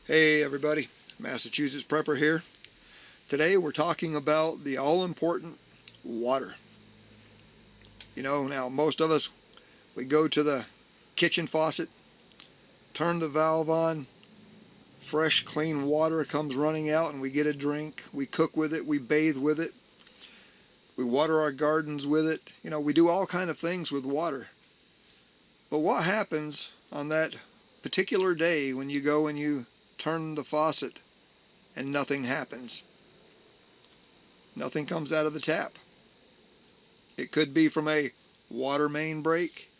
Hey everybody, Massachusetts Prepper here. Today we're talking about the all-important water. Now most of us, we go to the kitchen faucet, turn the valve on, fresh clean water comes running out and we get a drink. We cook with it, we bathe with it, we water our gardens with it. We do all kind of things with water. But what happens on that particular day when you go and you turn the faucet and nothing happens? Nothing comes out of the tap. It could be from a water main break.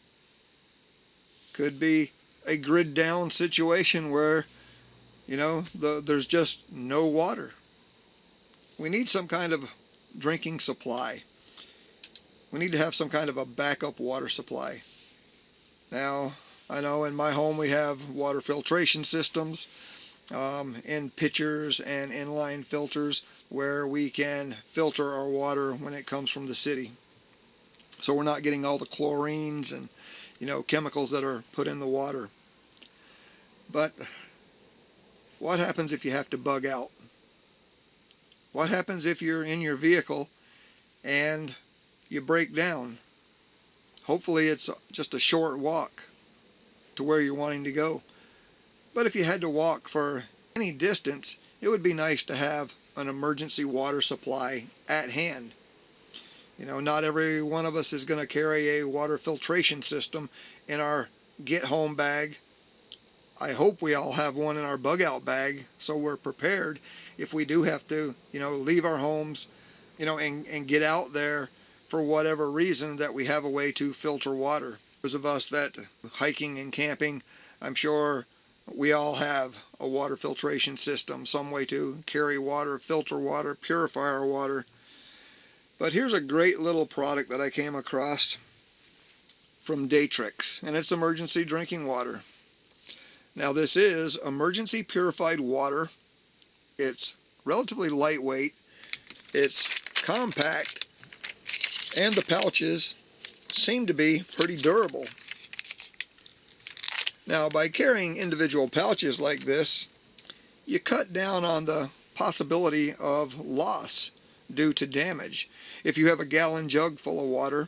Could be a grid down situation where, there's just no water. We need some kind of drinking supply. We need to have some kind of a backup water supply. Now, I know in my home we have water filtration systems in pitchers and inline filters where we can filter our water when it comes from the city. So we're not getting all the chlorines and chemicals that are put in the water. But what happens if you have to bug out? What happens if you're in your vehicle and you break down? Hopefully it's just a short walk to where you're wanting to go. But if you had to walk for any distance, it would be nice to have an emergency water supply at hand. Not every one of us is going to carry a water filtration system in our get-home bag. I hope we all have one in our bug-out bag so we're prepared if we do have to, leave our homes, and get out there for whatever reason, that we have a way to filter water. Those of us that hiking and camping, I'm sure we all have a water filtration system, some way to carry water, filter water, purify our water. But here's a great little product that I came across from Datrex, and it's emergency drinking water. Now this is emergency purified water. It's relatively lightweight, it's compact, and the pouches seem to be pretty durable. Now, by carrying individual pouches like this, you cut down on the possibility of loss due to damage. If you have a gallon jug full of water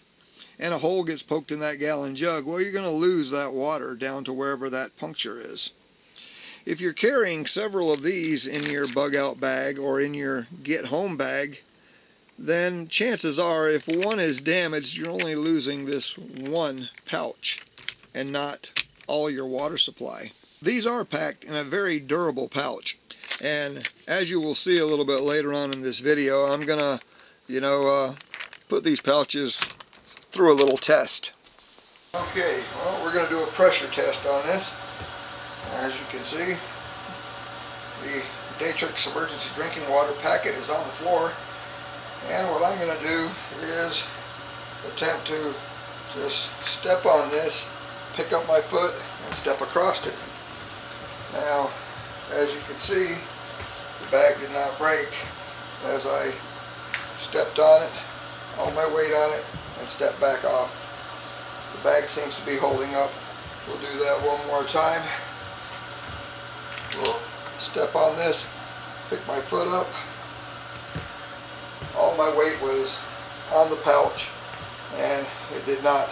and a hole gets poked in that gallon jug, well, you're going to lose that water down to wherever that puncture is. If you're carrying several of these in your bug out bag or in your get home bag, then chances are if one is damaged, you're only losing this one pouch and not all your water supply. These are packed in a very durable pouch, and as you will see a little bit later on in this video, I'm gonna put these pouches through a little test. Okay, well, we're gonna do a pressure test on this. As you can see, the Datrex emergency drinking water packet is on the floor, and what I'm gonna do is attempt to just step on this, pick up my foot, and step across it. Now, as you can see, the bag did not break as I stepped on it, all my weight on it, and stepped back off. The bag seems to be holding up. We'll do that one more time. We'll step on this, pick my foot up. All my weight was on the pouch, and it did not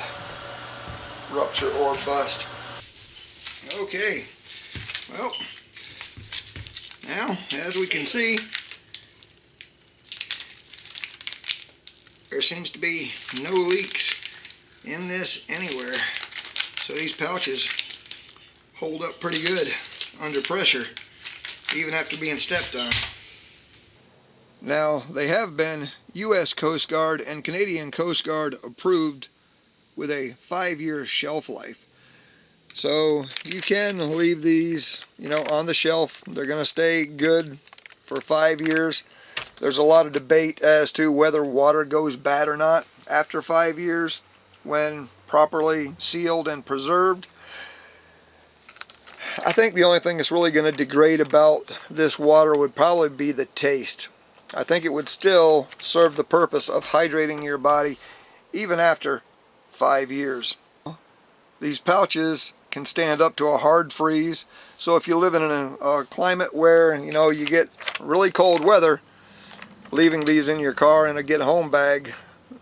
rupture or bust. Okay, well, now as we can see, there seems to be no leaks in this anywhere. So these pouches hold up pretty good under pressure, even after being stepped on. Now, they have been U.S. Coast Guard and Canadian Coast Guard approved with a 5-year shelf life. So you can leave these, on the shelf. They're going to stay good for 5 years. There's a lot of debate as to whether water goes bad or not after 5 years when properly sealed and preserved. I think the only thing that's really going to degrade about this water would probably be the taste. I think it would still serve the purpose of hydrating your body even after 5 years. These pouches can stand up to a hard freeze. So if you live in a climate where, you know, you get really cold weather, leaving these in your car in a get home bag,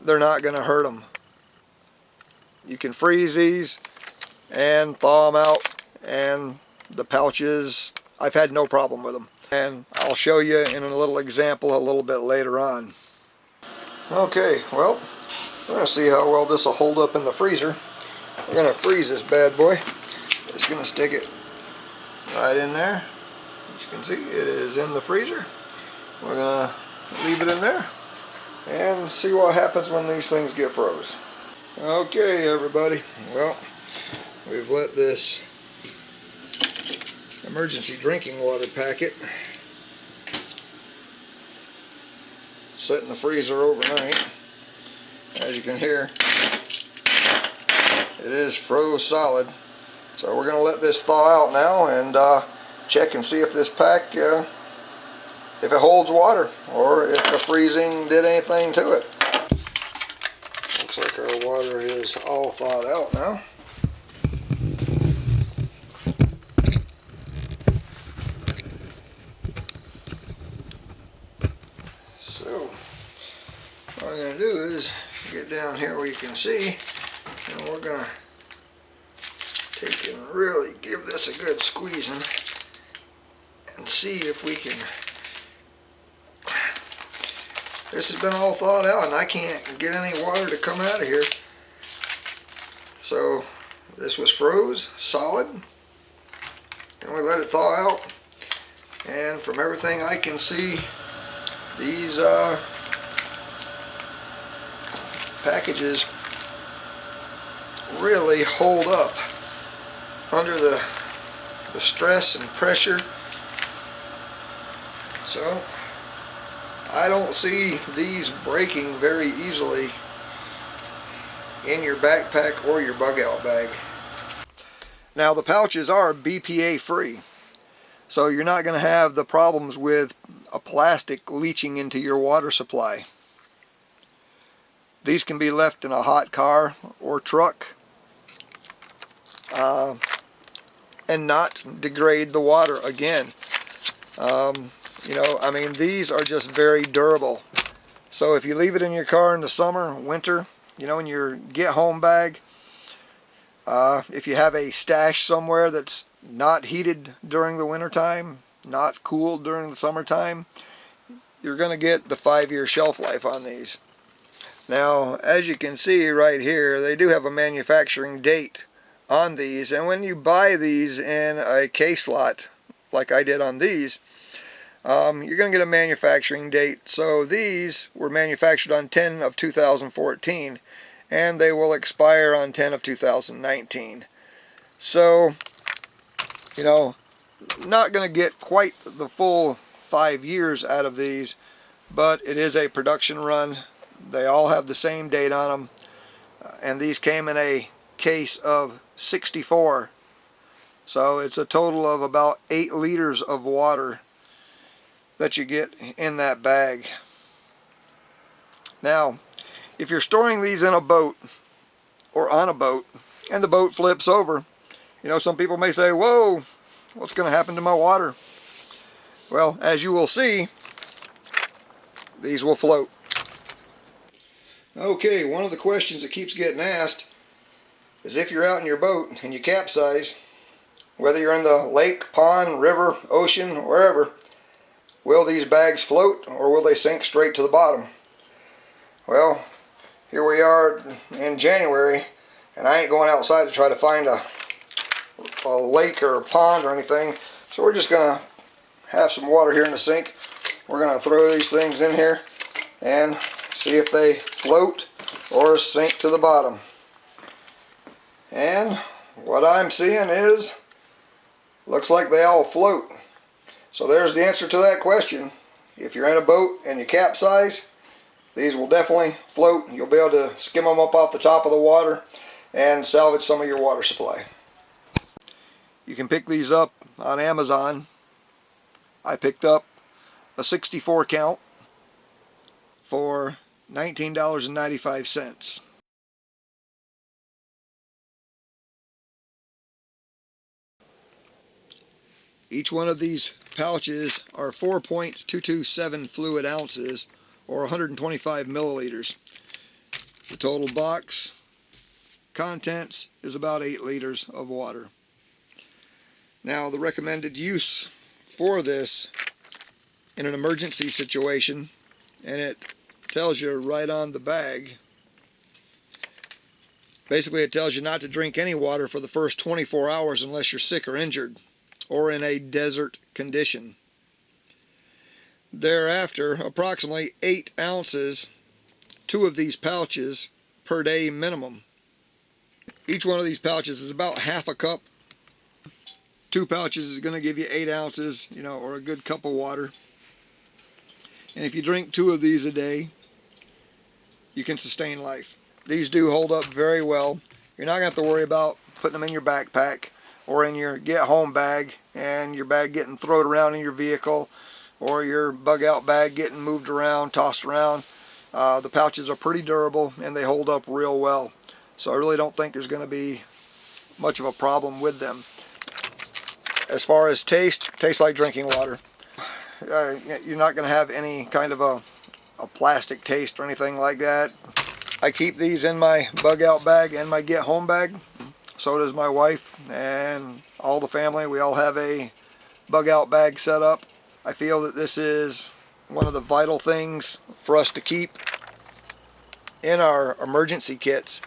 they're not going to hurt them. You can freeze these and thaw them out, and the pouches, I've had no problem with them. And I'll show you in a little example a little bit later on. Okay, well, we're going to see how well this will hold up in the freezer. We're going to freeze this bad boy. Just going to stick it right in there. As you can see, it is in the freezer. We're going to leave it in there and see what happens when these things get froze. Okay, everybody, well, we've let this emergency drinking water packet sit in the freezer overnight. As you can hear, it is froze solid. So we're going to let this thaw out now and check and see if this pack, if it holds water or if the freezing did anything to it. Looks like our water is all thawed out now. So what I'm going to do is get down here where you can see, and we're going to take and really give this a good squeezing and see if we can. This has been all thawed out and I can't get any water to come out of here. So this was froze solid and we let it thaw out, and from everything I can see, these packages really hold up under the stress and pressure. So I don't see these breaking very easily in your backpack or your bug out bag. Now the pouches are BPA free, so you're not going to have the problems with a plastic leaching into your water supply. These can be left in a hot car or truck and not degrade the water again. You know, I mean, these are just very durable. So if you leave it in your car in the summer, winter, you know, in your get home bag, if you have a stash somewhere that's not heated during the winter time, not cooled during the summertime, you're going to get the 5-year shelf life on these. Now, as you can see right here, they do have a manufacturing date on these, and when you buy these in a case lot, like I did on these, you're going to get a manufacturing date. So these were manufactured on 10 of 2014, and they will expire on 10 of 2019. So, you know, not going to get quite the full 5 years out of these, but it is a production run. They all have the same date on them, and these came in a case of 64. So it's a total of about 8 liters of water that you get in that bag. Now, if you're storing these in a boat or on a boat and the boat flips over, you know, some people may say, whoa, what's going to happen to my water? Well, as you will see, these will float. Okay, one of the questions that keeps getting asked is if you're out in your boat and you capsize, whether you're in the lake, pond, river, ocean, wherever, will these bags float or will they sink straight to the bottom? Well, here we are in January, and I ain't going outside to try to find a lake or a pond or anything, so we're just going to have some water here in the sink. We're going to throw these things in here and see if they float or sink to the bottom. And what I'm seeing is, looks like they all float. So there's the answer to that question. If you're in a boat and you capsize, these will definitely float. You'll be able to skim them up off the top of the water and salvage some of your water supply. You can pick these up on Amazon. I picked up a 64 count for $19.95. Each one of these pouches are 4.227 fluid ounces, or 125 milliliters. The total box contents is about 8 liters of water. Now, the recommended use for this in an emergency situation, and it tells you right on the bag. Basically, it tells you not to drink any water for the first 24 hours unless you're sick or injured or in a desert condition. Thereafter, approximately 8 ounces, 2 of these pouches per day minimum. Each one of these pouches is about half a cup. 2 pouches is going to give you 8 ounces, or a good cup of water. And if you drink 2 of these a day, you can sustain life. These do hold up very well. You're not going to have to worry about putting them in your backpack or in your get-home bag and your bag getting thrown around in your vehicle, or your bug-out bag getting moved around, tossed around. The pouches are pretty durable and they hold up real well. So I really don't think there's going to be much of a problem with them. As far as taste, tastes like drinking water. You're not going to have any kind of a plastic taste or anything like that. I keep these in my bug-out bag and my get-home bag. So does my wife and all the family. We all have a bug-out bag set up. I feel that this is one of the vital things for us to keep in our emergency kits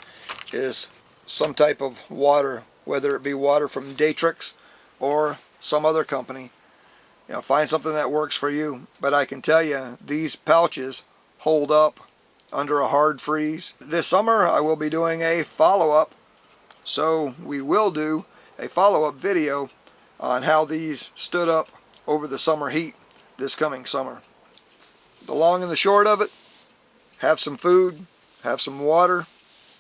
is some type of water, whether it be water from Datrex or some other company. Find something that works for you. But I can tell you, these pouches hold up under a hard freeze. This summer I will be doing a follow-up, so we will do a follow-up video on how these stood up over the summer heat this coming summer. The long and the short of it, have some food, have some water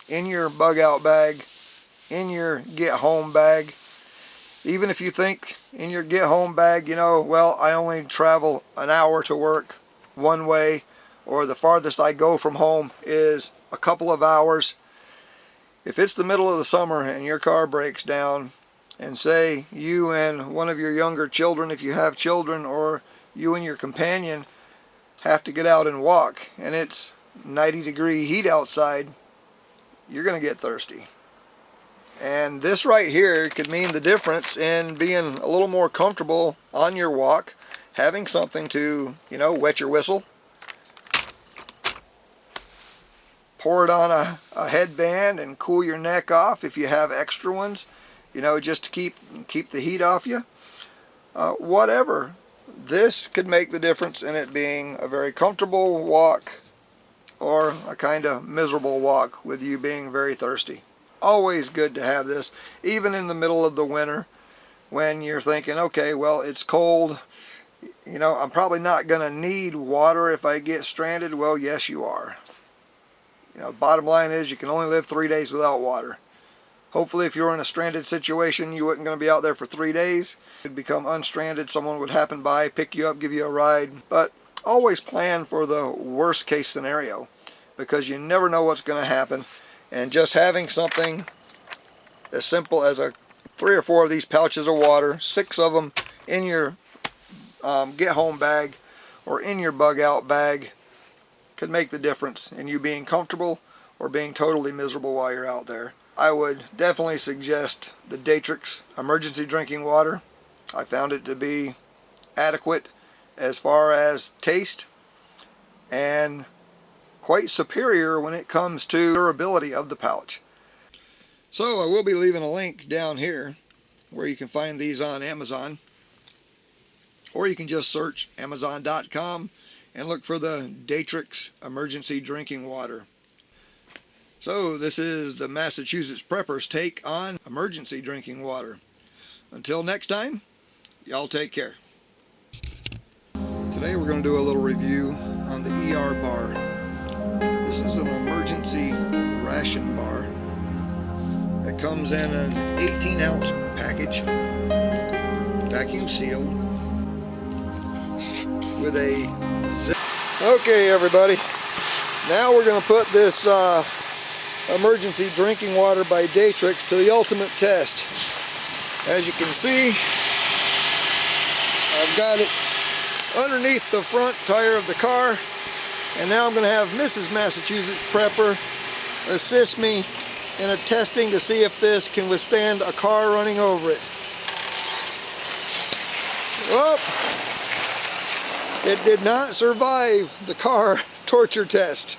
in your bug-out bag, in your get-home bag. Even if you think in your get-home bag, well, I only travel an hour to work one way, or the farthest I go from home is a couple of hours. If it's the middle of the summer and your car breaks down, and say you and one of your younger children, if you have children, or you and your companion have to get out and walk, and it's 90-degree heat outside, you're going to get thirsty. And this right here could mean the difference in being a little more comfortable on your walk, having something to, wet your whistle, pour it on a headband and cool your neck off if you have extra ones, just to keep the heat off you. Whatever. This could make the difference in it being a very comfortable walk or a kind of miserable walk with you being very thirsty. Always good to have this, even in the middle of the winter when you're thinking, okay, well, it's cold, I'm probably not going to need water if I get stranded. Well, yes, you are. Bottom line is you can only live 3 days without water. Hopefully, if you're in a stranded situation, you weren't going to be out there for 3 days. You'd become unstranded. Someone would happen by, pick you up, give you a ride. But always plan for the worst case scenario, because you never know what's going to happen. And just having something as simple as 3 or 4 of these pouches of water, 6 of them in your get-home bag or in your bug-out bag, could make the difference in you being comfortable or being totally miserable while you're out there. I would definitely suggest the Datrex emergency drinking water. I found it to be adequate as far as taste and quite superior when it comes to durability of the pouch. So I will be leaving a link down here where you can find these on Amazon, or you can just search Amazon.com and look for the Datrex emergency drinking water. So this is the Massachusetts Prepper's take on emergency drinking water. Until next time, y'all take care. Today we're going to do a little review on the ER bar. This is an emergency ration bar that comes in an 18-ounce package, vacuum sealed, with a zip. Okay, everybody, now we're going to put this emergency drinking water by Datrex to the ultimate test. As you can see, I've got it underneath the front tire of the car, and now I'm going to have Mrs. Massachusetts Prepper assist me in a testing to see if this can withstand a car running over it. Oh, it did not survive the car torture test.